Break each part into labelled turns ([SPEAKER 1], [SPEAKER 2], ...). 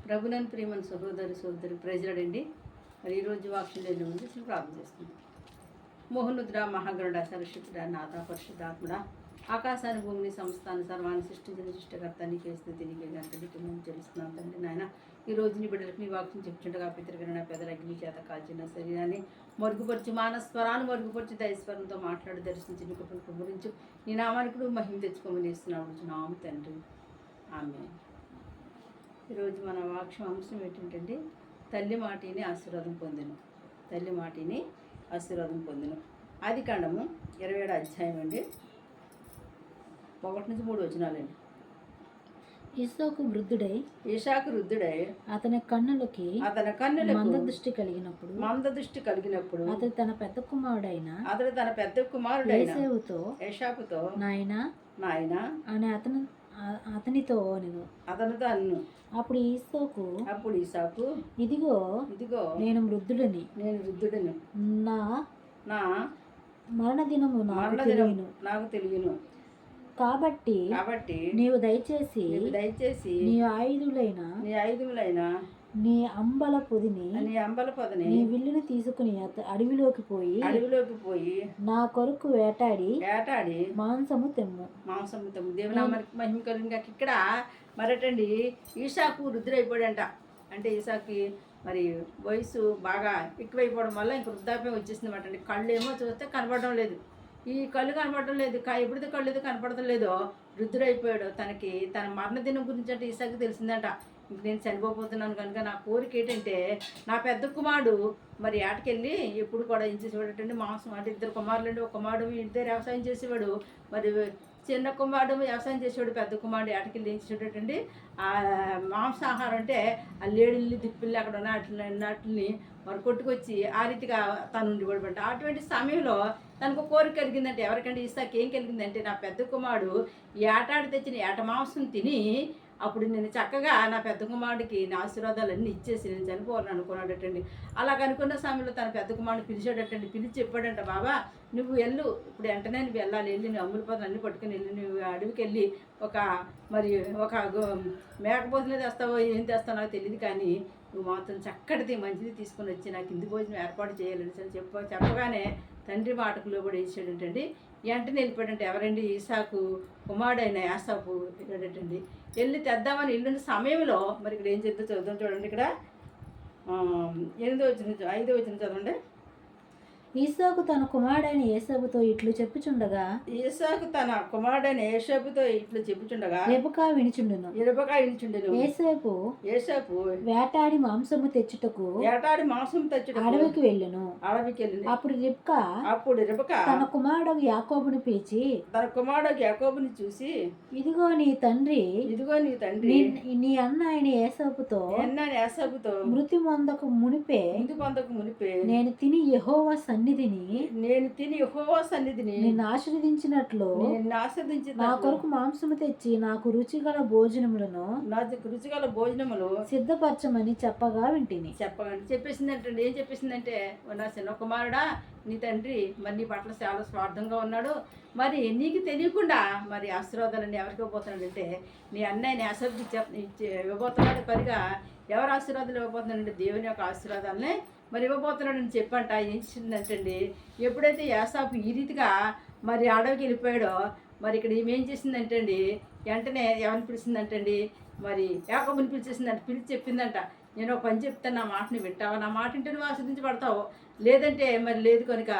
[SPEAKER 1] ప్రభునందు ప్రియమైన సహోదరి ప్రైజ్లాడండి. మరి ఈరోజు వాక్యం ముందు ప్రార్థన చేస్తుంది. మోహనుద్ర మహాగరుడ సరస్వతుడ నాథ పరిశుద్ధాత్ముడ ఆకాశాన్ని భూమిని సంస్థాన్ని సర్వాన్ని సృష్టించిన సృష్టికర్త నీకే స్థితి నీకే గంటకి మేము చెల్లిస్తున్నాం తండ్రి. నాయన ఈ రోజు నీ బిడ్డలకు నీ వాక్యం చెప్పుచుండగా పితృగణ పెదల అగ్ని చేత కాల్చిన శరీరాన్ని మరుగుపరిచి మానస్వరాన్ని మరుగుపరిచి దైస్వరంతో మాట్లాడి దర్శించి నీ కుటుంబం గురించి నీ నామానికి మహిమ తెచ్చుకోమని ఇస్తున్నాము నామ తండ్రి. ఆమె ఈరోజు మన వాక్యం అంశం ఏంటంటే తల్లి మాటిని ఆశీర్వాదం పొందెను. తల్లి మాటిని ఆశీర్వాదం పొందెను. ఆదికాండము 27వ అధ్యాయం అండి, 1 నుంచి 3 వచనాలండి.
[SPEAKER 2] ఇస్సాకు వృద్ధుడై
[SPEAKER 1] అతని కన్నులకి
[SPEAKER 2] మందదృష్టి కలిగినప్పుడు అతడు తన పెద్ద కుమారుడైన ఏశావుతో నాయనా అని అతనితో అన్ను. అప్పుడు ఈసాకు ఇదిగో నేను వృద్ధుడిని నా మరణ దినము నాకు తెలియను. కాబట్టి నీవు దయచేసి నీ ఆయుధులైన నీ అంబల పొదిని నీ విల్లుని తీసుకుని అడవిలోకి పోయి నా కొరకు వేటాడి మాంసము తెమ్ము.
[SPEAKER 1] దేవుని మహిమ కలిగిన ఇక్కడ మరటండి ఈసాకు వృద్ధుడైపోయాడంట. అంటే ఈసాకి మరి వయసు బాగా ఎక్కువైపోవడం వల్ల ఇంక వృద్ధాప్యం వచ్చేసింది అన్నమాట అండి. కళ్ళు ఏమో చూస్తే కనపడడం లేదు, ఈ కళ్ళు కనపడడం లేదు, ఎప్పుడైతే కళ్ళు ఏదో కనపడడం లేదో వృద్ధుడైపోయాడు. తన మరణదినం గురించి అంటే ఈసాకు తెలిసిందంట. ఇంక నేను చనిపోతున్నాను కనుక నా కోరిక ఏంటంటే నా పెద్ద కుమారుడు మరి ఆటకెళ్ళి ఎప్పుడు కూడా ఏం చేసేవాడు మాంసం. అంటే 2 కుమారులు, ఒక కుమారుడు ఇద్దరు వ్యవసాయం చేసేవాడు. మరి చిన్న కుమారుడు వ్యవసాయం చేసేవాడు, పెద్ద కుమారుడు ఆటకెళ్ళి ఏం చేసేటండి ఆ మాంసాహారం అంటే ఆ లేడిల్ని దిప్పిల్ని అక్కడ ఉన్న వాటిని మరి కొట్టుకొచ్చి ఆ రీతిగా తను ఉండిపడబడ్డ. అటువంటి సమయంలో తనకు కోరిక కలిగిందంటే ఎవరికంటే ఇసాకు ఏం కలిగిందంటే నా పెద్ద కుమారుడు ఏటాడి తెచ్చిన ఏట మాంసం తిని అప్పుడు నేను చక్కగా నా పెద్ద కుమారుడికి నా ఆశీర్వాదాలన్నీ ఇచ్చేసి నేను చనిపోవాలని అనుకున్నాడటండి. అలా అనుకున్న సమయంలో తన పెద్ద కుమారుడు పిలిచాడటండి. పిలిచి చెప్పాడంట, బాబా నువ్వు వెళ్ళు, ఇప్పుడు వెంటనే నువ్వు వెళ్ళాలి, వెళ్ళి నువ్వు అమ్ముల పదాలు అన్నీ పట్టుకుని వెళ్ళి నువ్వు అడవికి వెళ్ళి ఒక మేకపోతులే తెస్తావో ఏం తెస్తావో నాకు తెలియదు, కానీ నువ్వు మాత్రం చక్కటిది మంచిది తీసుకుని వచ్చి నాకు ఇంటి భోజనం ఏర్పాటు చేయాలని చెప్పగానే తండ్రి మాటకు లోబడి వేసాడంటండి. వెంటనే వెళ్ళిపోయాడంటే ఎవరండి ఈసాకు కుమారుడైన యాసాపు వెళ్ళాడటండి. వెళ్ళి తెద్దామని వెళ్ళిన సమయంలో మరి ఇక్కడ ఏం చెప్తే చదువుతాం చూడండి. ఇక్కడ 8వ వచనం 5వ వచనం చదవండి.
[SPEAKER 2] ఈసాకు తన కుమారుడైన ఏసావుతో ఇట్లు చెప్పుచుండగా రెబెకా వినుచుండెను. ఏసాపు వేటాడి మాంసము తెచ్చుటకు అడవికి వెళ్ళెను. అప్పుడు రెబెకా తన కుమారుడు యాకోబుని పిలిచి
[SPEAKER 1] చూసి
[SPEAKER 2] ఇదిగో నీ తండ్రి నీ అన్న ఆయన ఏసాపుతో మృతి పొందకు మునిపే నేను తిని యెహోవా సన్నిధిని నిన్ను ఆశీర్వదించినట్లు నా కొరకు మాంసము తెచ్చి నాకు రుచిగల భోజనములు సిద్ధపరచమని చెప్పగా వింటిని.
[SPEAKER 1] చెప్పేసిందంటే ఏం చెప్పేసిందంటే నా చిన్న కుమారుడా నీ తండ్రి మరి నీ పట్ల చాలా స్వార్థంగా ఉన్నాడు, మరి నీకు తెలియకుండా మరి ఆశీర్వాదాలన్నీ ఎవరికి ఇవ్వబోతున్నాడంటే నీ అన్నయ్యని ఇవ్వబోతున్నాడు. పనిగా ఎవరు ఆశీర్వాదాలు ఇవ్వబోతున్నాడంటే దేవుని యొక్క ఆశీర్వాదాలనే మరి ఇవ్వబోతున్నాడని చెప్పంట. ఏం చేసిందంటండి, ఎప్పుడైతే యాసాపు ఈ రీతిగా మరి అడవికి వెళ్ళిపోయాడో మరి ఇక్కడ ఏం చేసిందంటే అండి వెంటనే ఎవరిని పిలిచిందంటండి, మరి యాకోబుని పిలిచేసిందంట. పిలిచి చెప్పిందంట, నేను ఒక పని చెప్తాను, నా మాటని వింటావా, నా మాట వింటే నువ్వు ఆశీర్వదించబడతావు, లేదంటే మరి లేదు కనుక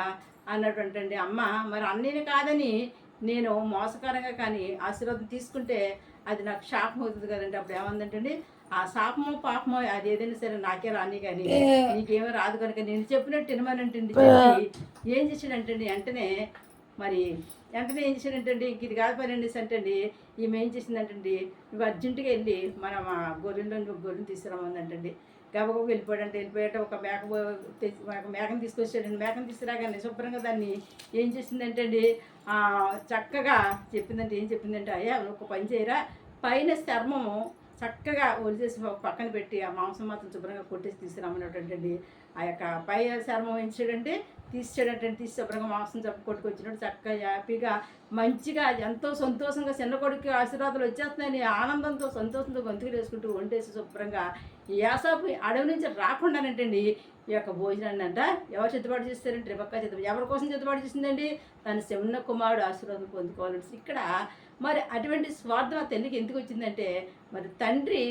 [SPEAKER 1] అన్నటువంటండి. అమ్మ మరి అన్నయ్యని కాదని నేను మోసకరంగా కానీ ఆశీర్వాదం తీసుకుంటే అది నాకు శాపం అవుతుంది కదండి. అప్పుడు ఏమందంటండి, ఆ శాపమో పాపమో అది ఏదైనా సరే నాకే రాని కానీ నీకేమో రాదు కనుక నేను చెప్పినట్టు వినమనంటండి. ఏం చేసాడంటండి వెంటనే ఏం చేశాడంటండి, ఇంక ఇది కాదు పని అండి అంటండి. ఈమె ఏం చేసిందంటండి, నువ్వు అర్జెంటుగా వెళ్ళి మనం ఆ గొర్రెని తీసుకురామందంటండి. గబగబ వెళ్ళిపోయాట. ఒక మేకను తీసుకొచ్చాడండి. మేకను తీసుకురాగానే శుభ్రంగా దాన్ని ఏం చేసిందంటే అండి చక్కగా చెప్పిందంటే ఏం చెప్పిందంటే, అయ్యా ఒక పని చేయరా, పైన చక్కగా ఒలిచేసి ఒక పక్కన పెట్టి ఆ మాంసం మాత్రం శుభ్రంగా కొట్టేసి తీసుకురామన్నటువంటి ఆ యొక్క పై చర్మం ఏంచాడంటే తీసి శుభ్రంగా మాంసం కొట్టుకొచ్చినట్టు చక్కగా హ్యాపీగా మంచిగా ఎంతో సంతోషంగా చిన్న కొడుకు ఆశీర్వాదాలు వచ్చేస్తున్నాయని ఆనందంతో సంతోషంతో గొంతుకు వేసుకుంటూ వండేసి శుభ్రంగా ఈ యాసాపు అడవి నుంచి రాకుండానంటండి ఈ యొక్క భోజనాన్ని అంట ఎవరు సిద్ధపాటు చేస్తారంటే రెబెక్కా ఎవరి కోసం సిద్ధపాటు చేసిందండి తన చిన్న కుమారుడు ఆశీర్వాదం పొందుకోవాలని ఇక్కడ మరి అటువంటి స్వార్థం ఆ తల్లికి ఎందుకు వచ్చిందంటే మరి తండ్రి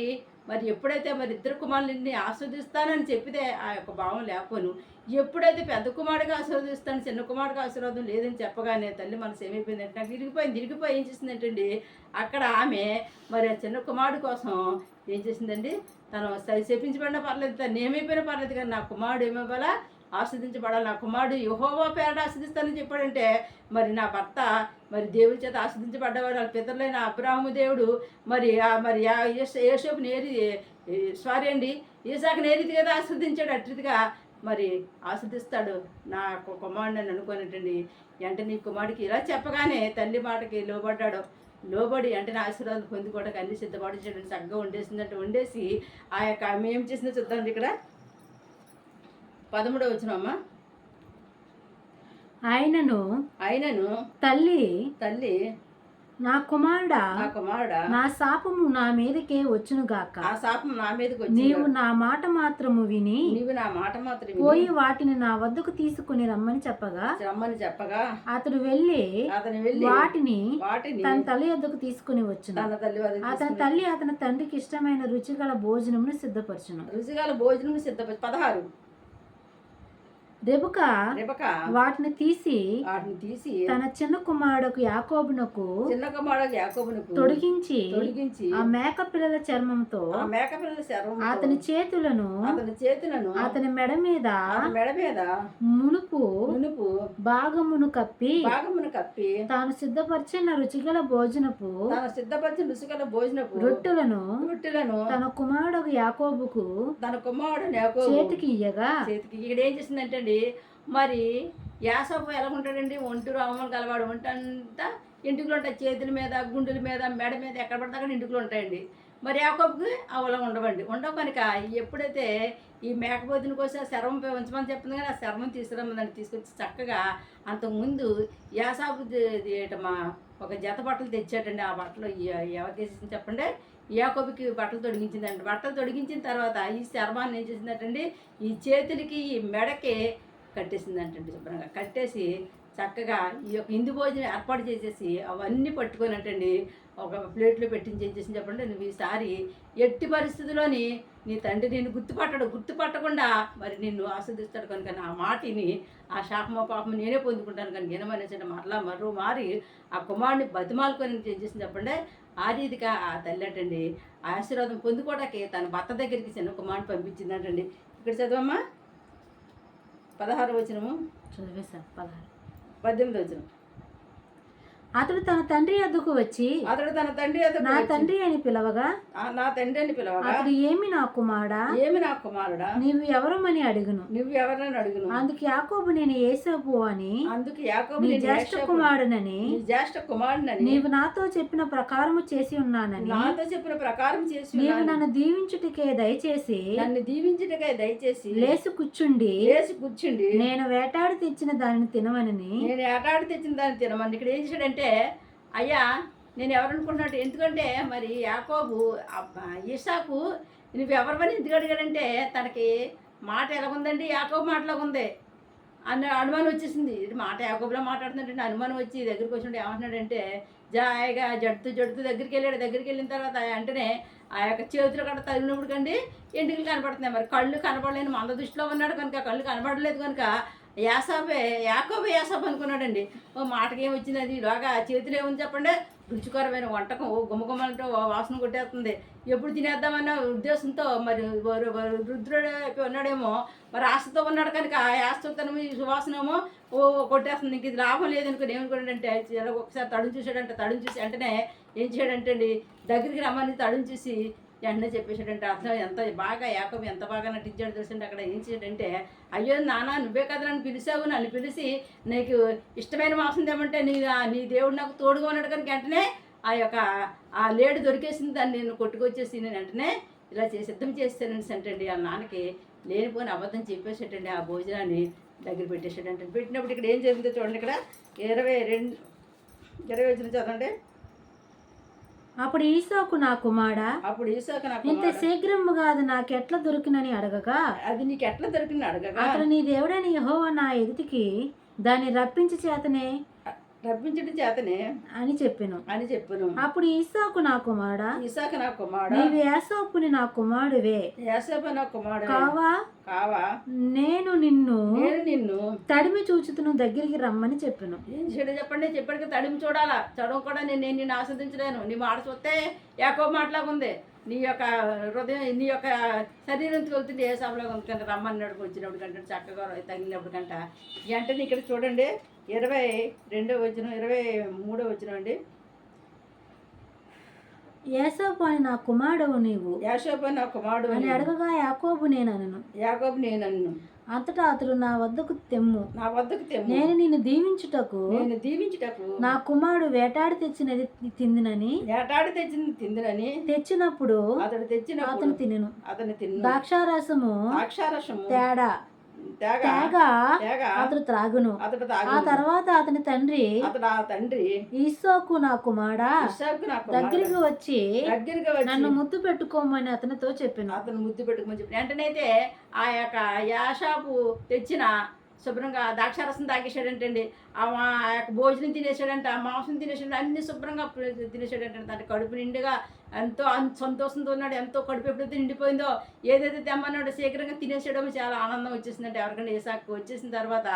[SPEAKER 1] మరి ఎప్పుడైతే మరి ఇద్దరు కుమారులని ఆస్వాదిస్తానని చెప్పితే ఆ యొక్క భావం లేకపోను ఎప్పుడైతే పెద్ద కుమారుడిగా ఆశీర్వదిస్తాను చిన్న కుమారుడిగా ఆశీర్వాదం లేదని చెప్పగానే తల్లి మనసు ఏమైపోయిందంటే నాకు ఇరిగిపోయి ఏం చేసిందంటండి అక్కడ ఆమె మరి ఆ చిన్న కుమారుడు కోసం ఏం చేసిందండి తను శపించబడినా పర్లేదు తను ఏమైపోయినా పర్లేదు కానీ నా కుమారుడు ఏమైపోవాలా ఆస్వాదించబడాలి నా కుమారుడు యెహోవా పేరట ఆస్వాదిస్తానని చెప్పాడంటే మరి నా భర్త మరి దేవుడి చేత ఆస్వాదించబడ్డవాడు వాళ్ళ పితరులైన అబ్రాహము దేవుడు మరి యేషోపు ఈసాకు నేరిది కదా ఆస్వాదించాడు అట్టిదిగా మరి ఆస్వాదిస్తాడు నా కుమారుడు అని అనుకోనటండి అంటే నీ కుమారుడికి ఇలా చెప్పగానే తల్లి మాటకి లోబడి అంటే నా ఆశీర్వాదం పొందుకోవడానికి అన్ని సిద్ధపాటు చేయడం చక్కగా వండేసిందంటే వండేసి ఆ యొక్క ఆమె ఏం చేసిందో చూద్దాం ఇక్కడ 13వ వచనమ్మా ఆయనను తల్లి
[SPEAKER 2] నా కుమారుడా
[SPEAKER 1] నా
[SPEAKER 2] శాపము నా మీదకే వచ్చును గాక
[SPEAKER 1] ఆ శాపం నా మీదకి వచ్చి
[SPEAKER 2] నీవు నా మాట మాత్రము విని పోయి వాటిని నా వద్దకు తీసుకుని రమ్మని చెప్పగా అతడు వెళ్ళి వాటిని తన తల్లి వద్దకు తీసుకుని వచ్చును అతని తల్లి అతని తండ్రికి ఇష్టమైన రుచిగల భోజనమును సిద్ధపరచును
[SPEAKER 1] 16
[SPEAKER 2] రెబెక్కా వాటిని తీసి తన చిన్న కుమారుడు యాకోబునకు తొడిగించి ఆ మేక పిల్లల చర్మంతో అతని చేతులను అతని మెడ మీద మునుపు భాగమును కప్పి తాను సిద్ధపరిచిన రుచిగల భోజనపు రొట్టెలను తన కుమారుడు యాకోబుకు చేతికి ఇయ్యగా
[SPEAKER 1] ఇక్కడ ఏం చేసిందంటే మరి యాసపు ఎలా ఉంటాడండి ఒంటూరు అవమానం కలవాడు ఒంటంతా ఇంటికి ఉంటాయి చేతుల మీద గుండెల మీద మెడ మీద ఎక్కడ పడితే అక్కడ ఇంటికి ఉంటాయండి మరి యాకోబుకి అలా ఉండవు కనుక ఎప్పుడైతే ఈ మేకపోతుని కోసం శర్మం ఉంచమని చెప్తుంది కానీ ఆ శర్మం తీసుకురమ్మని తీసుకొచ్చి చక్కగా అంతకుముందు యాసాపు ఒక జత బట్టలు తెచ్చాడండి ఆ బట్టలు ఎవరికి వేసేసింది చెప్పండి యాకోబుకి బట్టలు తొడిగించిందండి బట్టలు తొడిగించిన తర్వాత ఈ శర్మాన్ని ఏం చేసిందంటండి ఈ చేతులకి ఈ మెడకి కట్టేసిందంటండి శుభ్రంగా కట్టేసి చక్కగా ఈ యొక్క ఇందు భోజనం ఏర్పాటు చేసేసి అవన్నీ పట్టుకోనట్టండి ఒక ప్లేట్లో పెట్టించి ఏం చేసింది చెప్పండి నువ్వు ఈసారి ఎట్టి పరిస్థితుల్లోని నీ తండ్రి నిన్ను గుర్తుపట్టకుండా మరి నిన్ను ఆస్వాదిస్తాడు కనుక నా మాటిని ఆ శాపమో పాపము నేనే పొందుకుంటాను కనుక ఏమనేసంటే మరో మారి ఆ కుమారుడిని బతిమాలుకొని ఏం చేసింది చెప్పండి ఆ రీతిగా ఆ తల్లి అంటండి ఆశీర్వాదం పొందుకోవడానికి తన భర్త దగ్గరికి చిన్న కుమారుని పంపించిందంటండి ఇక్కడ చదవమ్మా 16 వచనము
[SPEAKER 2] చదివేశాను
[SPEAKER 1] 18 వచనం
[SPEAKER 2] అతడు తన తండ్రి వద్దకు వచ్చి నా తండ్రి అని పిలవగా అతడు ఏమి నా కుమారుడా నీవు ఎవరమని అడుగును అందుకు యాకోబు నేను యేసోపు అని నీ జ్యేష్ఠ కుమారుడనని నీవు నాతో చెప్పిన ప్రకారము చేసి ఉన్నానని నీవు నన్ను దీవించుటకే దయచేసి లేచి కూర్చుండి నేను వేటాడి తెచ్చిన దానిని తినవనని
[SPEAKER 1] ఇక్కడ ఏం చేశాడంటే అయ్యా నేను ఎవరనుకుంటున్నట్టు ఎందుకంటే మరి యాకోబు ఈసాకు నువ్వు ఎవరివని ఎందుకు అడిగాడంటే తనకి మాట ఎలాగుందండి యాకోబు మాటలాగా ఉంది అనుమానం వచ్చేసింది ఇది మాట యాకోబులో మాట్లాడుతుంటే అనుమానం వచ్చి దగ్గరికి వచ్చినట్టు ఏమంటున్నాడంటే జాయిగా జడుతూ దగ్గరికి వెళ్ళిన తర్వాత వెంటనే ఆ యొక్క చేతులు కట్ట తగిలినప్పుడు కండి ఎంటికలు కనపడుతున్నాయి మరి కళ్ళు కనపడలేని మంద దృష్టిలో ఉన్నాడు కనుక కళ్ళు కనపడలేదు కనుక యాకోబు అనుకున్నాడండి ఓ మాటకి ఏం వచ్చింది అది ఇలాగా చేతులు ఏముంది చెప్పండి రుచికరమైన వంటకం ఓ గుమ్మగుమ్మంటే వాసన కొట్టేస్తుంది ఎప్పుడు తినేద్దామన్న ఉద్దేశంతో మరి రుద్రుడు ఉన్నాడేమో మరి ఆశతో ఉన్నాడు కనుక ఆ ఆశతో సువాసనేమో ఓ కొట్టేస్తుంది ఇంక ఇది లాభం లేదనుకుని ఏమనుకున్నాడంటే ఒకసారి తడును చూసి వెంటనే ఏం చేయడంటే అండి దగ్గరికి రమ్మని తడును చూసి వెంటనే చెప్పేసాడంటే అర్థం యాకోబు ఎంత బాగా నటించాడు తెలుసండి అక్కడ ఏం చేశాడంటే అయ్యో నాన్న నువ్వే కదా నన్ను పిలిచావు నన్ను పిలిచి నీకు ఇష్టమైన మాంసం తేమంటే నీ దేవుడు నాకు తోడుగా ఉన్నాడు కనుక వెంటనే ఆ లేడు దొరికేసింది, దాన్ని నేను కొట్టుకొచ్చేసి నేను వెంటనే ఇలా సిద్ధం చేస్తానని అంటండి. వాళ్ళ నాన్నకి లేనిపోని అబద్ధం చెప్పేసేటండి. ఆ భోజనాన్ని దగ్గర పెట్టేసాడంటే పెట్టినప్పుడు ఇక్కడ ఏం జరిగిందో చూడండి. ఇక్కడ 20 వచ్చిన చదవండి.
[SPEAKER 2] అప్పుడు ఈసాకు నా కుమారా, ఇంత శీఘ్రముగా అది నాకు ఎట్లా దొరికినని అడగగా,
[SPEAKER 1] అది నీకు ఎట్లా దొరికింది అడగగా,
[SPEAKER 2] అతడు నీ దేవుడని యెహోవా నా ఎదుటికి దాన్ని రప్పించడం చేతనే అని చెప్పాను. అప్పుడు ఈసాకు నా కుమారుడా, నీవు యాకోబుని నా కుమారుడివే కావా, నేను నిన్ను తడిమి చూచుతును, దగ్గరికి రమ్మని చెప్పాను.
[SPEAKER 1] ఏం చేయడం చెప్పండి, చెప్పాడు తడిమి చూడాలా, చదవ కూడా నేను నిన్ను ఆస్వాదించలేను. నీ మాట చూస్తే యాకోబు మాటలాగుంది, నీ యొక్క హృదయం నీ యొక్క శరీరంతో వెళ్తుంటే ఏ సభలో ఉంటుందంటే రమ్మన్నాడు. వచ్చినప్పుడు కంటే చక్కగా తగిలినప్పుడు కంట వెంటనే ఇక్కడ చూడండి 22వ వచనం 23వ వచనం అండి.
[SPEAKER 2] యాకోబు అని నా కుమారుడు నీవు,
[SPEAKER 1] నా కుమారుడు
[SPEAKER 2] అని అడగగా యాకోబు నేనను. అంతటా అతడు నా వద్దకు తెమ్ము, నేను నిన్ను దీవించుటకు నా కుమారుడు వేటాడి తెచ్చినది తిందినని తెచ్చినప్పుడు అతను తినెను. ద్రాక్షారసము తేగా అతడు త్రాగును. ఆ తర్వాత అతని తండ్రి ఈసాకు నా కుమారుడా, దగ్గరికి వచ్చి నన్ను ముద్దు పెట్టుకోమని అతనితో చెప్పాను.
[SPEAKER 1] అతను ముద్దు పెట్టుకోమని చెప్పి వెంటనైతే ఆ యొక్క యాషాపు తెచ్చిన శుభ్రంగా ద్రాక్షారసం తాగేసాడంటండి. ఆ యొక్క భోజనం తినేసాడంట, ఆ మాంసం తినేసాడు, అన్ని శుభ్రంగా తినేసాడంటే దాని కడుపు నిండుగా ఎంతో సంతోషంతో ఉన్నాడు. ఎంతో కడుపు ఎప్పుడైతే నిండిపోయిందో ఏదైతే తెమ్మన్నాడో శీఘ్రంగా తినేసాడో చాలా ఆనందం వచ్చేసిందంటే ఎవరికైనా ఏసాకు వచ్చేసిన తర్వాత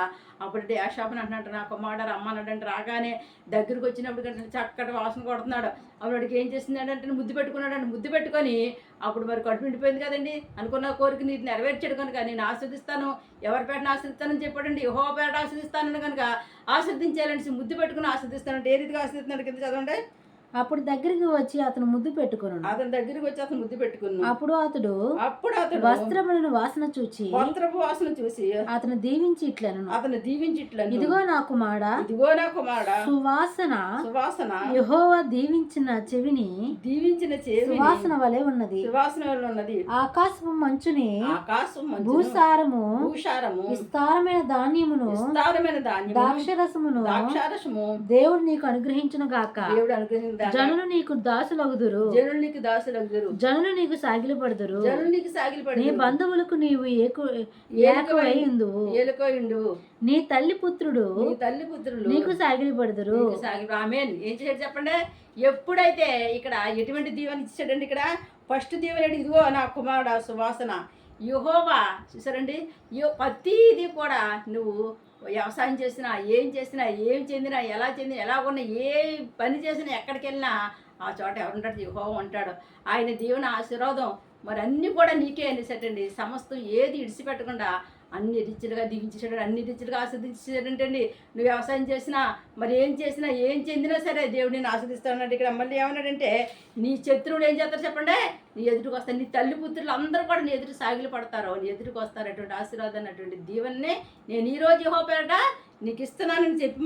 [SPEAKER 1] అప్పుడు యాషాపుని అంటున్నట్టు నా కుమారుడు అమ్మన్నాడంటే రాగానే దగ్గరికి వచ్చినప్పుడు కంటే చక్కటి వాసన కొడుతున్నాడు. అప్పుడు ఏం చేస్తున్నాడంటే ముద్దు పెట్టుకున్నాడంటే ముద్దు పెట్టుకొని అప్పుడు మరి కడుపు నిండిపోయింది కదండి, అనుకున్న కోరిక నీకు నెరవేర్చాడు కనుక నేను ఆస్వాదిస్తాను, ఎవరి పేటను ఆస్వాదిస్తానని చెప్పాడండి. యెహోవా పేట ఆస్వాదిస్తానని కనుక ఆస్వాదించాలని ముద్దు పెట్టుకుని ఆస్వాదిస్తానంటే ఏ రీతిగా ఆస్వాదిస్తున్నాడు కింద చదవండి.
[SPEAKER 2] అప్పుడు దగ్గరికి వచ్చి అతను ముద్దు పెట్టుకున్నాడు. అప్పుడు అతడు వస్త్రములను వాసన చూచి అతను దీవించి ఇట్లను, ఇదిగో నా కుమారుడా, సువాసన యెహోవా దీవించిన చెవిని సువాసన వలె ఉన్నది. ఆకాశము మంచుని భూసారము విస్తారమైన ధాన్యమును ద్రాక్షరసమును దేవుడు నీకు అనుగ్రహించును గాక. జనులు నీకు దాసులగుదురు, జనులు నీకు సాగిలపడుదురు, నీ బంధువులకు నీవు ఏకమై ఉందువు, నీ తల్లి పుత్రుడు నీకు సాగిలపడుదురు.
[SPEAKER 1] ఆమేన్. ఏం చేశాడు చెప్పండి. ఎప్పుడైతే ఇక్కడ ఎటువంటి దీవెన ఇచ్చాడండి, ఇక్కడ ఫస్ట్ దీవెన ఇదిగో నా కుమారుడు సువాసన యెహోవా. చూసారండి, ప్రతిదీ కూడా నువ్వు వ్యవసాయం చేసినా ఏం చేసినా ఏం చెందినా ఎలా ఉన్నా ఏ పని చేసినా ఎక్కడికి వెళ్ళినా ఆ చోట ఎవరుంటాడు, యెహోవా ఉంటాడు. ఆయన దీవెన ఆశీర్వాదం మరి అన్నీ కూడా నీకే అనేసటండి. సమస్తం ఏది ఇడిచిపెట్టకుండా అన్ని రిచ్లుగా దీవించేసాడు, అన్ని రిచ్లుగా ఆస్వాదించాడంటండి. నువ్వు వ్యవసాయం చేసినా మరి ఏం చేసినా ఏం చెందినా సరే దేవుడు నేను ఆస్వాదిస్తాడు. ఇక్కడ మళ్ళీ ఏమన్నాడంటే నీ శత్రువులు ఏం చేస్తారు చెప్పండి, నీ ఎదుటికి వస్తారు, నీ తల్లి పుత్రులు అందరూ కూడా నీ ఎదురు సాగిలు పడతారు, నీ ఎదుటికి వస్తారు. అటువంటి ఆశీర్వాదం అటువంటి దీవెన్నే నేను ఈరోజు యెహోవా పేరట నీకు ఇస్తున్నానని చెప్పి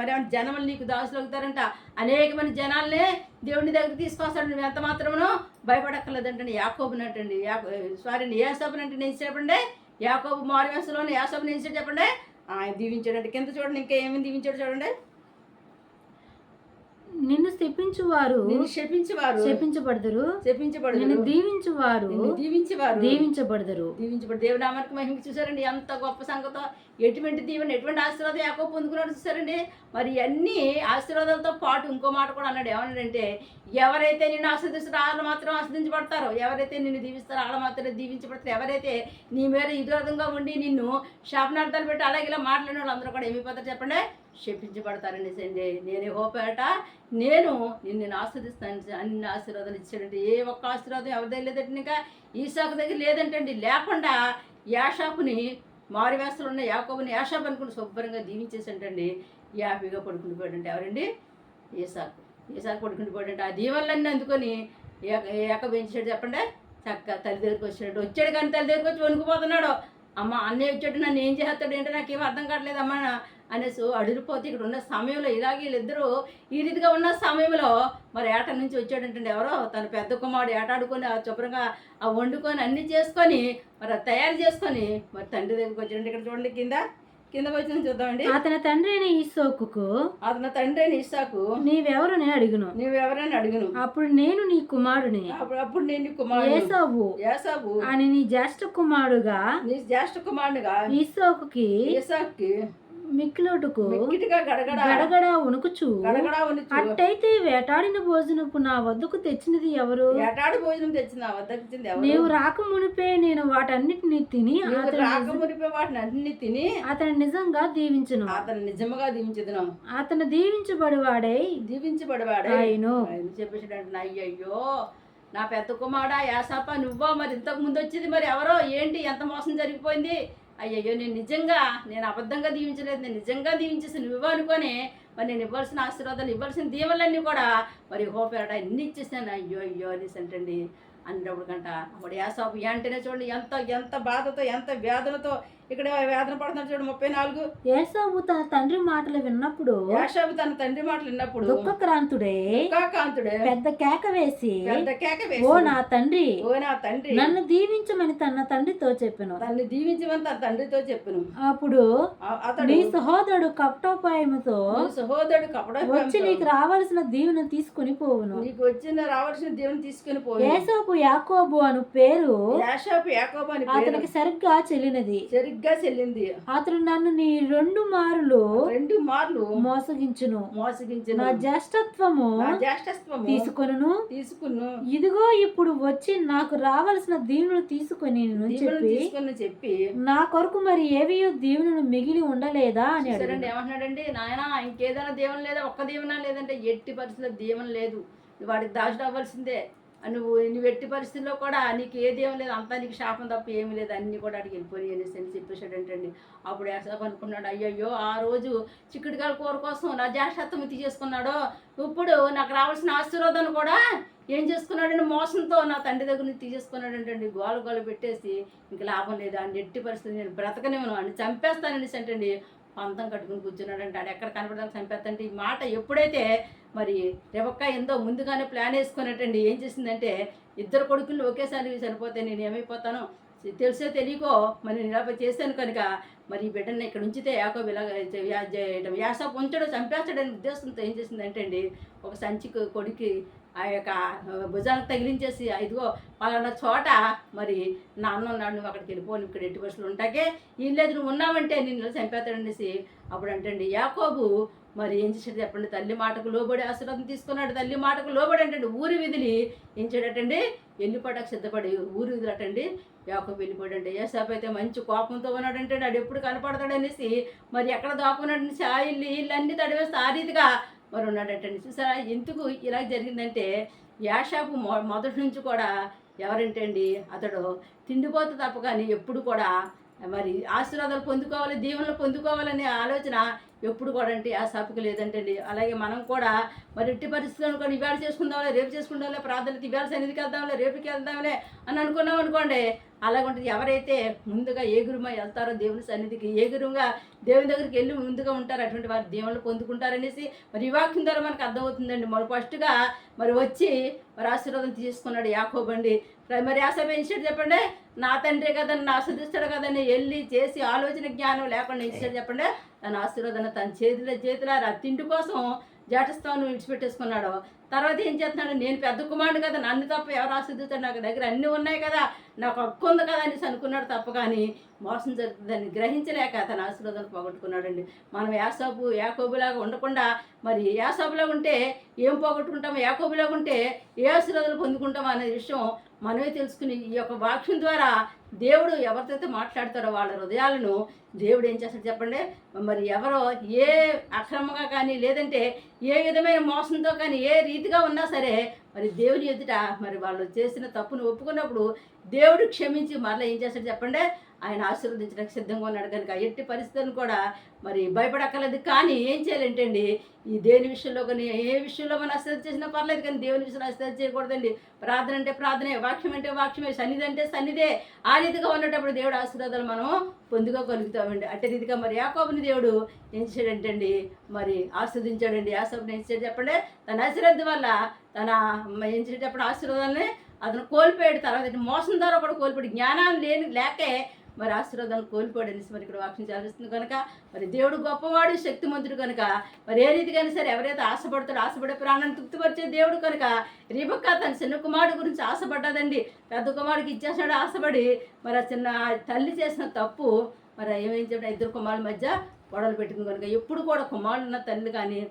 [SPEAKER 1] మరి జనములు నీకు దాసులు అవుతారంట. అనేక మంది జనాలనే దేవుని దగ్గర తీసుకొస్తాడు. నువ్వు ఎంత మాత్రమునో భయపడక్కర్లేదంటండి. యాకోబునంటండి ఏసాబునంటే నేను చెప్పండి, యాకోబు మారువేసలోని యాకోబుని ఏం చెప్పండి, ఆయన దీవించాడంటే. కింద చూడండి ఇంకా ఏమేమి దీవించాడు చూడండి.
[SPEAKER 2] నిన్ను శపించువారు శపించబడదురు, నిన్ను దీవించువారు దీవించబడదురు.
[SPEAKER 1] దేవుని నామానికి మహిమ. చూసారండి ఎంత గొప్ప సంగతో, ఎటువంటి దీవెన ఎటువంటి ఆశీర్వాదం యాకోబు పొందుకున్నాడు చూసారండి. మరి అన్ని ఆశీర్వాదాలతో పాటు ఇంకో మాట కూడా అన్నాడు. ఏమన్నాడంటే ఎవరైతే నిన్ను ఆస్వాదిస్తారో వాళ్ళు మాత్రం ఆస్వాదించబడతారు, ఎవరైతే నిన్ను దీవిస్తారో వాళ్ళు మాత్రమే దీవించబడతారు. ఎవరైతే నీ మీద విరోధంగా ఉండి నిన్ను శాపనార్థాలు పెట్టి అలాగే ఇలా మాట్లాడిన వాళ్ళు అందరూ కూడా ఏమైపోతారు చెప్పండి, శపించబడతారని. నేను యెహోవాపేట నేను నిన్ను ఆస్వాదిస్తాను, అన్ని ఆశీర్వాదాలు ఇచ్చాడంటే ఏ ఒక్క ఆశీర్వాదం ఎవరి దగ్గర లేదంటే ఇంకా ఈసాకు దగ్గర లేదంటండి. లేకుండా యాషాపుని మారువేస్తలు ఉన్న యాకోబుని యాషాపు అనుకుని శుభ్రంగా దీవించేసంటండి. హ్యాపీగా పడుకుండిపోయాడంటే ఎవరండి, ఈసాకు పడుకుండిపోయాడంటే. ఆ దీవెనలన్నీ అందుకొని ఏకబెంచాడు చెప్పండి. చక్కగా తల్లి దగ్గరికి వచ్చాడు కానీ తల్లి దగ్గరికి వచ్చి వణుకుపోతున్నాడు. అమ్మ అన్నయ్య వచ్చాడు, నన్ను ఏం చేస్తాడు ఏంటో నాకేం అర్థం కావట్లేదు అమ్మ, అనేసి అడిగిపోతే ఇక్కడ ఉన్న సమయంలో ఇలాగే వీళ్ళిద్దరూ ఈ రీతిగా ఉన్న సమయంలో మరి ఏట నుంచి వచ్చాడంటే ఎవరో తన పెద్ద కుమారుడు ఏటాడుకొని ఆ శుభ్రంగా ఆ వండుకొని అన్నీ చేసుకొని మరి అది తయారు చేసుకొని మరి తండ్రి దగ్గరికి వచ్చాడంటే ఇక్కడ చూడండి కిందకు వచ్చిన చూద్దామండి.
[SPEAKER 2] అతని తండ్రి అయిన
[SPEAKER 1] ఇస్సాకు
[SPEAKER 2] నీవెవరని అడుగును. అప్పుడు నేను నీ కుమారుని ఏసావు అని నీ జ్యేష్ఠ కుమారుడుగా ఇస్సాకుకి మిక్కిలుటకు గడగడ ఉణుకుచు అట్టయితే వేటాడిన భోజనపు నా వద్దకు తెచ్చినది ఎవరు? నీవు రాక మునిపే నేను వాటన్నిటిని తిని అతను నిజంగా దీవించును. అతను దీవించబడివాడై ఆయను
[SPEAKER 1] చెప్పేసాడు. అయ్యయ్యో నా పెద్ద కుమారుడా యాసాప నువ్వో మరి ఇంతకు ముందు వచ్చేది మరి ఎవరో ఏంటి ఎంత మోసం జరిగిపోయింది. అయ్యయ్యో నేను అబద్ధంగా దీవించలేదు, నేను నిజంగా దీవించేసి నువ్వు అనుకొని మరి నేను ఇవ్వాల్సిన ఆశీర్వాదాలు ఇవ్వాల్సిన దీవెనలన్నీ కూడా మరి హోపేట ఎన్ని ఇచ్చేసాను. అయ్యో అనేసి అంటండి. అన్నప్పుడు కంట అప్పుడు యాసాపు అంటేనే చూడండి ఎంత బాధతో ఎంత వేదనతో ఇక్కడ వేదన పడుతున్నాడు చూడండి. 34
[SPEAKER 2] ఏసావు తన తండ్రి మాటలు విన్నప్పుడు దుఃఖక్రాంతుడే పెద్ద కేక వేసి ఓ నా తండ్రి నన్ను దీవించమని తన తండ్రితో చెప్పాను. అప్పుడు నీ సహోదరుడు కపటోపాయముతో వచ్చి నీకు రావాల్సిన దీవెన తీసుకుని పోవును. ఏసాపు యాకోబు అను పేరు అతనికి సరిగ్గా చెల్లింది. అతడు నన్ను నీ 2 మార్లు మోసగించును. నా జ్యేష్ఠత్వము తీసుకొను. ఇదిగో ఇప్పుడు వచ్చి నాకు రావాల్సిన దీవెనలు తీసుకొని చెప్పి నా కొరకు మరి ఏవి దీవెనలు మిగిలి ఉండలేదా అని అడిగాడు.
[SPEAKER 1] ఏమంటున్నాడండి, నాయన ఇంకేదైనా దీవెన లేదా? ఒక్క దీవెన లేదంటే ఎట్టి పరిస్థితుల్లో దీవెన లేదు, వాడికి దాచుడు అవ్వాల్సిందే. నువ్వు ఎట్టి పరిస్థితుల్లో కూడా నీకు ఏదేం లేదు, అంతా నీకు శాపం తప్ప ఏమీ లేదు, అన్నీ కూడా అడిగి వెళ్ళిపోయి అనేసి అని చెప్పేసాడంటండి. అప్పుడు యాసాపు అనుకున్నాడు, అయ్యయ్యో ఆ రోజు చిక్కుడుకాయల కూర కోసం నా జ్యేష్ఠత్వం తీసేసుకున్నాడో ఇప్పుడు నాకు రావాల్సిన ఆశీర్వాదాన్ని కూడా ఏం చేసుకున్నాడండి, మోసంతో నా తండ్రి దగ్గర నుంచి తీసేసుకున్నాడంటండి. గోల పెట్టేసి ఇంక లాభం లేదు, అని ఎట్టి పరిస్థితి నేను బ్రతకనివ్వను అని చంపేస్తాననేసి అంటండి పంతం కట్టుకుని కూర్చున్నాడంటే ఆడు ఎక్కడ కనపడడానికి చంపేస్తంటే ఈ మాట ఎప్పుడైతే మరి రెబక్క ఎంతో ముందుగానే ప్లాన్ వేసుకున్నట్టండి ఏం చేసిందంటే 2 కొడుకులు ఒకేసారి చనిపోతే నేను ఏమైపోతానో తెలిసే తెలియకో మరి నేను ఇలా చేశాను కనుక మరి ఈ బిడ్డని ఇక్కడ ఉంచితే యాకోబు ఇలా యాసాపు ఉంచడం చంపేస్తాడనే ఉద్దేశంతో ఏం చేసిందంటే అండి ఒక సంచికి కొడుకి ఆ యొక్క భుజానికి తగిలించేసి ఇదిగో పలానా చోట మరి నా అన్న ఉన్నాడు, నువ్వు అక్కడికి వెళ్ళిపోను, ఇక్కడ ఎట్టి బస్సులు ఉంటాకే ఏం లేదు, నువ్వు ఉన్నావంటే నేను చంపేస్తాడనేసి అప్పుడు అంటండి యాకోబు మరి ఏం చేసాడు చెప్పండి, తల్లి మాటకు లోబడి ఆశీర్వాదం తీసుకున్నాడు. తల్లి మాటకు లోబడి అంటే ఊరి విధిని ఏం చేయడటండి వెళ్ళిపోవడానికి సిద్ధపడి ఊరి విధులటండి యాకోబు వెళ్ళిపోయాడంటే. ఏసాపు అయితే మంచి కోపంతో ఉన్నాడంటే ఆడు ఎప్పుడు కనపడతాడనేసి మరి ఎక్కడ దాక్కున్నాడని ఇల్లు అన్నీ తడివేస్తే ఆ రీతిగా మరి ఉన్నాడటండి. చూసారా ఎందుకు ఇలా జరిగిందంటే యాషాపు మొదటి నుంచి కూడా ఎవరంటండి అతడు తిండిపోతే తప్ప కానీ ఎప్పుడు కూడా మరి ఆశీర్వాదాలు పొందుకోవాలి, దీవెనలు పొందుకోవాలనే ఆలోచన ఎప్పుడు కూడా అంటే యాసాపుకి లేదంటండి. అలాగే మనం కూడా మరి ఎట్టి పరిస్థితులను కూడా ఇవాళ చేసుకుందాంలే, రేపు చేసుకుందాంలే, ప్రార్థనకి ఇవాళ సన్నిధికి వెళ్దాంలే, రేపుకి వెళ్దాంలే అని అనుకున్నాం అనుకోండి. అలాగుంటుంది. ఎవరైతే ముందుగా ఏగురుమా వెళ్తారో దేవుని సన్నిధికి, ఏగురుగా దేవుని దగ్గరికి వెళ్ళి ముందుగా ఉంటారో అటువంటి వారు దేవుళ్ళు పొందుకుంటారనేసి మరి ఈ వాక్యం ద్వారా మనకు అర్థమవుతుందండి. మరి ఫస్ట్గా మరి వచ్చి మరి ఆశీర్వాదం తీసుకున్నాడు యాకోబు అండి. మరి యాసాపు ఏం ఇచ్చాడు చెప్పండి, నా తండ్రి కదని నా ఆస్వాదిస్తాడు కదని వెళ్ళి చేసి ఆలోచన జ్ఞానం లేకుండా ఇచ్చాడు చెప్పండి. తన ఆశీర్వాదాన్ని తన చేతిలో తిండి కోసం జాటస్థానం విడిచిపెట్టేసుకున్నాడు. తర్వాత ఏం చేస్తున్నాడు, నేను పెద్ద కుమారుడు కదా, నన్ను తప్ప ఎవరు ఆశీర్వదిస్తాడు, నాకు దగ్గర అన్నీ ఉన్నాయి కదా, నాకు హక్కు ఉంది కదా అనేసి అనుకున్నాడు తప్ప కానీ మోసం జరుగుతుందని గ్రహించలేక తన ఆశీర్వాదాన్ని పోగొట్టుకున్నాడండి. మనం యాకోబులాగా ఉండకుండా మరి యాసాబులాగా ఉంటే ఏం పోగొట్టుకుంటామో, యాకోబులాగా ఉంటే ఏ ఆశీర్వాదాలు పొందుకుంటామో అనే విషయం మనమే తెలుసుకుని ఈ యొక్క వాక్యం ద్వారా దేవుడు ఎవరితో మాట్లాడతారో వాళ్ళ హృదయాలను దేవుడు ఏం చేస్తాడు చెప్పండి. మరి ఎవరో ఏ అక్రమంగా కానీ లేదంటే ఏ విధమైన మోసంతో కానీ ఏ రీతిగా ఉన్నా సరే మరి దేవుని ఎదుట మరి వాళ్ళు చేసిన తప్పును ఒప్పుకున్నప్పుడు దేవుడు క్షమించి మరలా ఏం చేస్తాడు చెప్పండి, ఆయన ఆశీర్వదించడానికి సిద్ధంగా ఉన్నాడు కనుక ఎట్టి పరిస్థితులను కూడా మరి భయపడక్కర్లేదు. కానీ ఏం చేయాలంటండి, ఈ దేని విషయంలో కానీ ఏ విషయంలో మనం అశ్రద్ధ చేసినా పర్లేదు, కానీ దేవుని విషయంలో అశ్రద్ధ చేయకూడదండి. ప్రార్థన అంటే ప్రార్థనే, వాక్యం అంటే వాక్యమే, సన్నిధి అంటే సన్నిధే. ఆ రీతిగా ఉన్నప్పుడు దేవుడు ఆశీర్వాదాలు మనం పొందుకోగలుగుతామండి. అట్టి రీతిగా మరి యాకోబుని దేవుడు ఏం చేశాడంటండి, మరి ఆస్వాదించాడండి. యాకోబుని ఏం చేశాడు చెప్పండి, తన అశ్రద్ధ వల్ల తన ఏం చేసేటప్పుడు ఆశీర్వాదాలని అతను కోల్పోయాడు. తర్వాత మోసం ద్వారా కూడా కోల్పోయాడు. జ్ఞానాన్ని లేకే మరి ఆశీర్వాదాన్ని కోల్పోయాడు అనేసి మరి ఇక్కడ వాక్యం చదివిస్తుంది కనుక మరి దేవుడు గొప్పవాడు, శక్తిమంతుడు కనుక మరి ఏ రీతికైనా సరే ఎవరైతే ఆశపడతాడో ఆశపడే ప్రాణాన్ని తృప్తిపరిచే దేవుడు కనుక రిబెక్కా తన చిన్న కుమారుడు గురించి ఆశపడ్డదండి. పెద్ద కుమారుడికి ఇచ్చేసాడు ఆశపడి. మరి ఆ చిన్న తల్లి చేసిన తప్పు మరి ఏమేం చెప్పిన ఇద్దరు కుమారుల మధ్య గొడవలు పెట్టుకుని కనుక ఎప్పుడు కూడా కుమారుడు ఉన్న తల్లి కానీ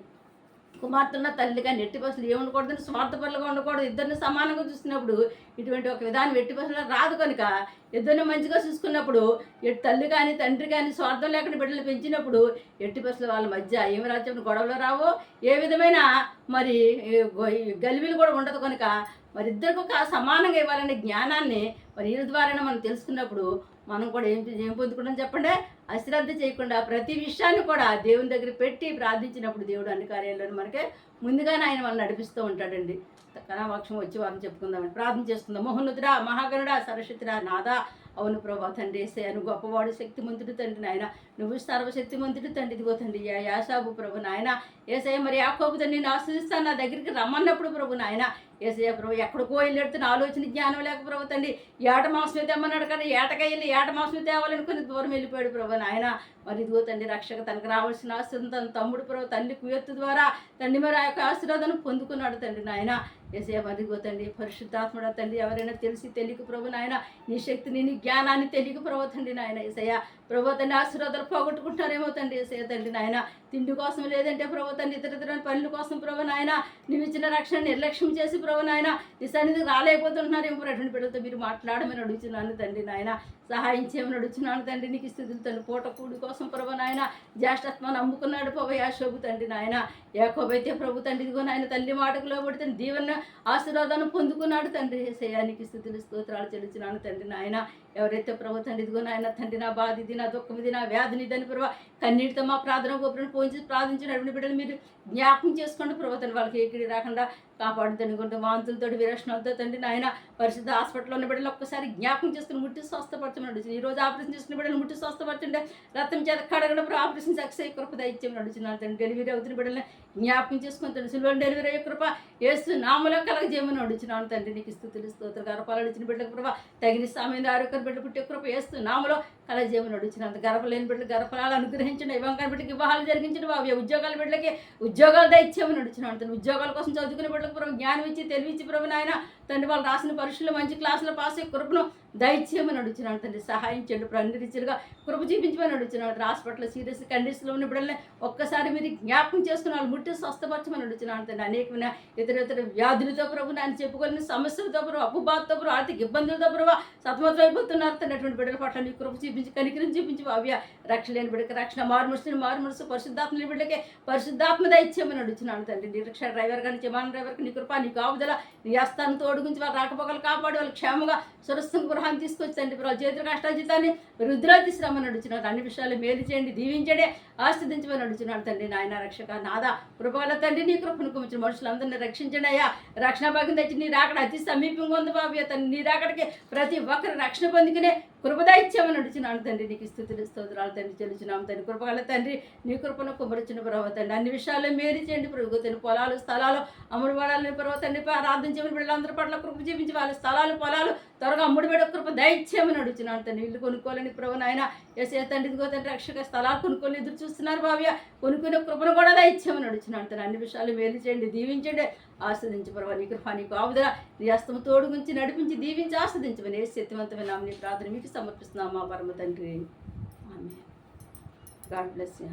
[SPEAKER 1] కుమార్తెన్న తల్లిగా ఎట్టి పరిస్థితులు ఏముండకూడదని స్వార్థపరులుగా ఉండకూడదు. ఇద్దరిని సమానంగా చూసినప్పుడు ఇటువంటి ఒక విధానం ఎట్టి పరిస్థితుల్లో రాదు కనుక ఇద్దరిని మంచిగా చూసుకున్నప్పుడు తల్లి కానీ తండ్రి కానీ స్వార్థం లేకుండా బిడ్డలు పెంచినప్పుడు ఎట్టి పరిస్థితులు వాళ్ళ మధ్య ఏమి రాజ్యం గొడవలు రావో, ఏ విధమైన మరి గలిబిలు కూడా ఉండదు కనుక మరి ఇద్దరికి ఒక సమానంగా ఇవ్వాలనే జ్ఞానాన్ని మరి వీరి ద్వారా మనం తెలుసుకున్నప్పుడు మనం కూడా ఏం పొందుకుంటాం చెప్పండి, అశ్రద్ధ చేయకుండా ప్రతి విషయాన్ని కూడా దేవుని దగ్గర పెట్టి ప్రార్థించినప్పుడు దేవుడు అన్ని కార్యాలను మనకి ముందుగానే ఆయన వాళ్ళని నడిపిస్తూ ఉంటాడండి. కళావాక్షం వచ్చి వారిని చెప్పుకుందామని ప్రార్థన చేసుకుందాం. మహోన్నతుడా, మహాగణుడా, సరస్వతిరా, నాదా, అవును ప్రభా తండ్రి ఏసయ్య, నువ్వు గొప్పవాడు, శక్తిమంతుడు తండ్రి నాయన, నువ్వు సర్వశక్తిమంతుడు తండ్రి. ఇదిగో తండ్రి యాసాబు ప్రభు నాయన ఏసయ్య, మరి యాకోబు తండ్రి నేను ఆశ్రదిస్తాను నా దగ్గరికి రమ్మన్నప్పుడు ప్రభు నాయన ఏసయ్య ప్రభు ఎక్కడికో వెళ్ళెడుతున్న ఆలోచన జ్ఞానం లేక ప్రభు తండ్రి ఏట మాంసమే తెమ్మన్నాడు కానీ ఏటకయ్యి ఏట మాంసమే తేవాలనుకుని దూరం వెళ్ళిపోయాడు ప్రభు నాయన. మరి ఇదిగో తండ్రి రక్షక తనకు రావాల్సిన ఆశీర్వాదం తన తమ్ముడు ప్రభు తల్లి కుయత్తు ద్వారా తండ్రి మరి ఆ యొక్క ఆశీర్వాదాన్ని పొందుకున్నాడు తండ్రి నాయన ఏసయ్య. మరి ఇదిగో తండ్రి పరిశుద్ధాత్ముడ తండ్రి ఎవరైనా తెలిసి తెలియక ప్రభు నాయన నీ శక్తిని నీ జ్ఞానాన్ని తెలియక ప్రభు తండ్రి నాయన ఏసయ్య ప్రభు తండ్రి ఆశీర్వాదాలు పోగొట్టుకుంటారేమో తండ్రి ఏసయ్య తండ్రి నాయన. తిండి కోసం లేదంటే ప్రభు తండ్రి ఇతర పనుల కోసం ప్రభు నాయన నువ్వు ఇచ్చిన రక్షణ నిర్లక్ష్యం చేసి ప్రభు నాయన నీ సన్నిధికి రాలేకపోతున్నారేమో అటువంటి బిడ్డలతో మీరు మాట్లాడమని అడుగుతున్నాను తండ్రి నాయన. సహాయం చేయమని అడుగుతున్నాను తండ్రి. నీకు స్థితులు తండ్రి పూట కూడి కోసం ప్రభు నాయన జ్యేష్ఠత్వాన్ని నమ్ముకున్నాడు ప్రభు యాషోబు తండ్రి నాయన. యాకోబైతే ప్రభు తండ్రి ఇదిగో నాయన తల్లి మాటకు లోబడి తండ్రి దీవెన ఆశీర్వాదాన్ని పొందుకున్నాడు తండ్రి ఏసయ్యానికి స్థితులు స్తోత్రాలు చెల్లించినాను తండ్రి నాయన. ఎవరైతే ప్రభు తండ్రి ఇదిగో నాయన తండ్రి నా బాధ ఇది, నా దుఃఖం ఇది, నా వ్యాధిని ఇదని ప్రభు కన్నీటితో మా ప్రార్థన గోపురం పోయించి ప్రార్థించినటువంటి బిడ్డలు మీరు జ్ఞాపకం చేసుకోండి ప్రభు తండ్రి. వాళ్ళకి ఏకిడి రాకుండా కాపాడు తండ్రి. వాంతులతో విరక్షణలతో తండ్రి నాయన పరిశుద్ధ హాస్పిటల్లో ఉన్న బిడ్డలు ఒక్కసారి జ్ఞాపకం చేసుకుని ముట్టి స్వస్థపరచమని ఈ రోజు ఆపరేషన్ చేసుకున్న బిడ్డలు ముట్టి స్వస్థపరచండి. రక్తం చేత కడగడం ఆపరేషన్ సక్సెస్ అయ్యే కృప దయచేయమని అడుగుతున్నాను తండ్రి. డెలివరీ అవుతున్న బిడ్డలని జ్ఞాపకం చేసుకుని తండ్రి. సిల్వర్ డెలివరీ అయ్యే కృప యేసు నామములో కలగజేయమని అడుగుతున్నాను తండ్రి. నీకు స్తుతులు స్తోత్రాలు గర్భాలు ఇచ్చిన బిడ్డల కృప తగిన సమయం ఆరోగ్య బిడ్డ పుట్టే కృప యేసు నామములో కలగజేయమని అడుగుతున్నాను. గర్భలేని బిడ్డలు గర్భఫలాలు అనుగ్రహించండి. ఇవ్వంగా బిడ్డకి వివాహాలు జరిగించండి. బాబు ఉద్యోగాల బిడ్డలకి ఉద్యోగాలు దయచేయమని అడుగుతున్నాను తండ్రి. ఉద్యోగాల కోసం చదువుకునే బిడ్డలకు ప్రభు జ్ఞానం ఇచ్చి తెలివిచ్చి ప్రభు నాయన తండ్రి వాళ్ళు రాసిన పరీక్షలు మంచి క్లాసులో పాస్ అయ్యే కృపను దయచేయమని అడుగుతున్నాను తండ్రి. సహాయం చేయండి. ఇప్పుడు అన్ని రీతిగా కృప చూపించమని అడుగుతున్నాను. హాస్పిటల్ సీరియస్ కండిషన్లో ఉన్న బిడ్డలని ఒక్కసారి మీరు జ్ఞాపకం చేసుకుని వాళ్ళు ముట్టి స్వస్థపరచమని అడుగుతున్నాను తండ్రి. అనేకమైన ఇతర వ్యాధులతో ప్రభు నేను చెప్పుకోలేని సమస్యలతో ప్రభు అప్పుబాధతో ప్రభు ఆర్థిక ఇబ్బందులతో ప్రభు సతమతం అయిపోతున్నారు తండ్రి. అటువంటి బిడ్డల పట్ల నీ కృప చూపించి కనికరం చూపించి అవ్య రక్షణ లేని బిడ్డకి రక్షణ మారుమనసు పరిశుద్ధాత్మ లేని బిడ్డకి పరిశుద్ధాత్మ దయచేయమని అడుగుతున్నాను తండ్రి. నీ రక్షణ డ్రైవర్ కానీ విమాన డ్రైవర్కి నీ కృప నీ కాపుదల నీ హస్తాన్ని తోడుగుంచి వాళ్ళు రాకపోకలు కాపాడు వాళ్ళు క్షేమంగా సురస్థం గృహాన్ని తీసుకొచ్చండి. వాళ్ళు చేతుల కష్టాజితాన్ని వృద్ధిలో తీసుకురామని అడుగుతున్నాడు. అన్ని విషయాలు మేలు చేయండి, దీవించండి, ఆస్వాదించమని అడుగుతున్నాడు తండ్రి. నాయన రక్షక నాదా కృపగల తండ్రి నీ కృపను కుమించిన మనుషులందరినీ రక్షించండి అయ్యా. రక్షణ భాగం తెచ్చి నీ రాకడ అతి సమీపంగా ఉంది బాబు తండ్రి. నీ రాకడికి ప్రతి ఒక్కరు రక్షణ పొందుకునే కృపద ఇచ్చామని అడుగుతున్నాను తండ్రి. నీకు స్తుతులు స్తోత్రాలు తండ్రి చెల్లించున్నాము తండ్రి. కృపగల తండ్రి నీ కృపను కుమరించిన ప్రభావ తండ్రి. అన్ని విషయాల్లో మేలు చేయండి ప్రభు తండ్రి. పొలాలు స్థలాలు అమ్ముడు పడాలని ప్రభావ తండ్రి. ప్రార్థన చేయమని బిడ్డలందరి పట్ల కృప చూపించి వాళ్ళ స్థలాలు పొలాలు త్వరగా అమ్ముడు పెడ కృప దయచేయమని అడుగుతున్నాను తండ్రి. ఇల్లు కొనుక్కోవాలని ప్రభు నాయన ఏసే తండ్రి ఇదిగో తండ్రి రక్షక స్థలాలు కొనుక్కొని ఎదురు చూస్తున్నారు భావ్య కొనుక్కునే కృపను కూడా దయచేయమని అడుగుతున్నాను తండ్రి. అన్ని విషయాలు మేలు చేయండి, దీవించండి, ఆస్వాదించి ప్రభావ నీ కృప నీకు ఆవుదల నీ హస్తము తోడు గురించి నడిపించి దీవించి ఆస్వాదించమని ఏ శక్తివంతమైన నామని ప్రార్థన మీకు సమర్పిస్తున్నాం మా పరమ తండ్రి. ఆమేన్. God bless you.